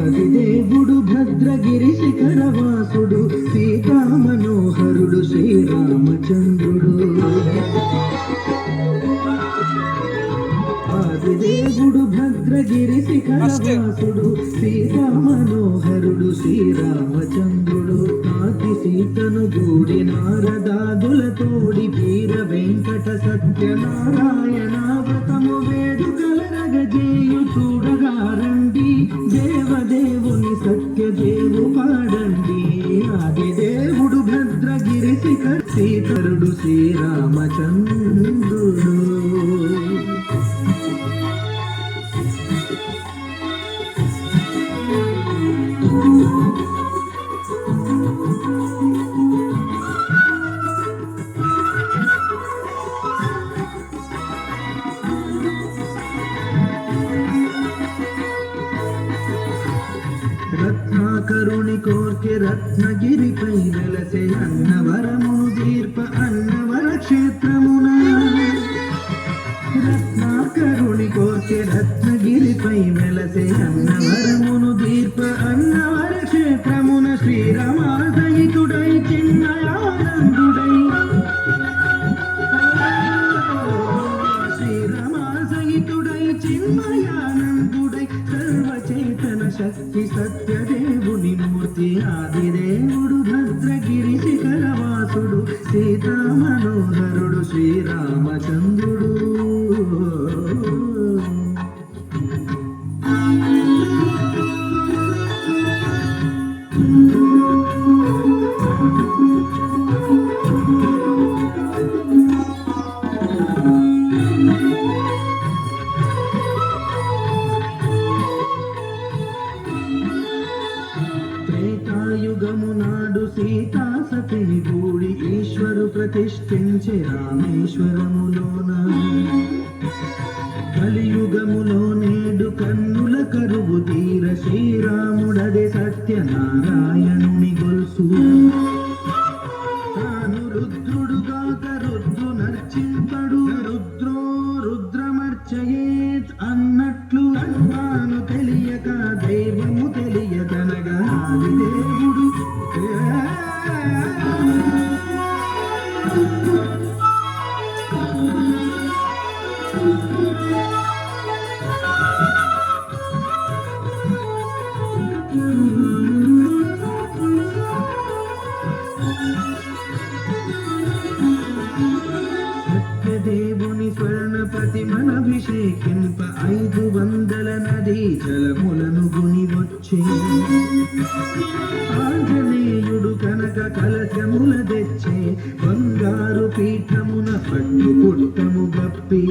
ఆదిదేవుడు భద్రగిరి శిఖరవాసుడు సీతా మనోహరుడు శ్రీరామచంద్రుడు. ఆదిదేవుడు భద్రగిరి శిఖరవాసుడు సీతా మనోహరుడు శ్రీరామచంద్రుడు. ఆది సీతను గూడి నారదాదుల తోడి వీర వెంకట సత్యనారాయణ వ్రతము వేడుకల రగజేయు చూడగా రండి, దేవదేవుని సత్యదేవు పాడండి. ఆదిదేవుడు భద్రగిరి శిఖర సీతరుడు శ్రీరామచంద్రుడు. రత్నాకరుని కోర్కె రత్నగిరిపై వెలసే అన్నవరమును దీర్ప అన్నవర క్షేత్రమున. రత్నాకరుని కోర్కె రత్నగిరిపై వెలసే అన్నవరమును దీర్ప అన్నవర క్షేత్రమున. శ్రీరామాదయితుడై చిన్నయానందుడై శ్రీరామాదయితుడై చిన్మయానందుడై సర్వచేతన శక్తి సత్యదేవుని మూర్తి. ఆదిదేవుడు భద్రగిరి శిఖరవాసుడు సీతా మనోహరుడు శ్రీరామచంద్రుడు. త్రేతాయుగము నాడు సీతా సతిని గూడి ఈశ్వరు ప్రతిష్ఠించే రామేశ్వరములోన. కలియుగములో నేడు కన్నుల కరువు తీర శ్రీరాముడదే సత్యనారాయణుని గొలుసు. తాను రుద్రుడుగాక రుద్రు నర్చింపడు, రుద్రో రుద్రమర్చయేత్ అన్నట్లు తాను తెలియక దైవము తెలియదనగా ఆదిదేవుడు సత్యదేవుని స్వర్ణ ప్రతిమనభిషేకింప 500 నదీ జలములను గుని వచ్చే. ఆంజనేయుడు కనక కలశముల తెచ్చే, బంగారు పీఠమున పట్టు పుట్టము గప్పి.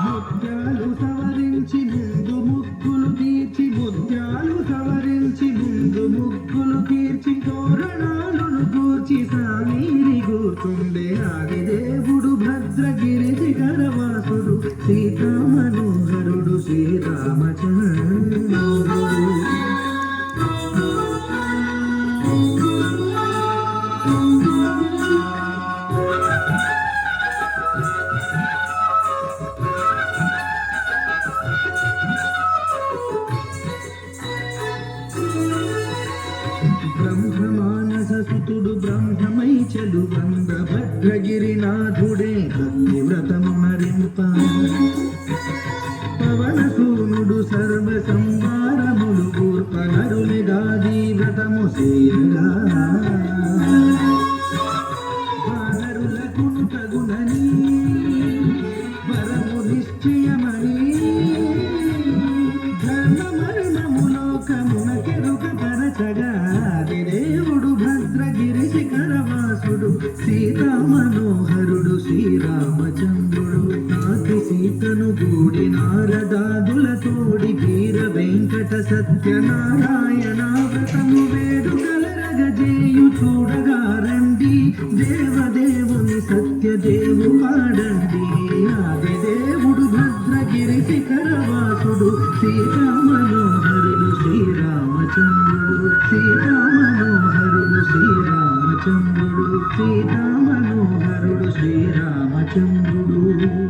ముత్యాలు సవరించి ముందు ముగ్గులు తీర్చి, ముత్యాలు సవరించి ముందు ముగ్గులు తీర్చి, తోరణాలను కూర్చి సానీరి కూర్చుండే. ఆదిదేవుడు భద్రగిరి శిఖరవాసుడు సీతా మనోహరుడు శ్రీరామచంద్రుడు. బ్రహ్మమానససుతుడు బ్రహ్మమై చెలు బంద భద్రగిరినాథుడే భక్తి వ్రతము నరింప. పవనసూనుడు సర్వ సంవారములు కూర్ప నరుని గాది వ్రతము సేయగా. వానరులకును తగునని వరము నిశ్చయమని, ధర్మ మరణములోకమున కెరుక పరచగా. ఆదిదేవుడు భద్రగిరి శిఖరవాసుడు సీతా మనోహరుడు శ్రీరామచంద్రుడు. ఆది సీతను గూడి నారదాదుల తోడి వీర వెంకట సత్యనారాయణ వ్రతము వేడుకల రగజేయు చూడగా రండి, దేవదేవుని సత్యదేవు పాడండి. ఆదిదేవుడు భద్ర సీతా మనోహరుడు శ్రీరామచంద్రుడు సీతా మనోహరుడు శ్రీరామచంద్రుడు సీతా మనోహరుడు శ్రీరామచంద్రుడు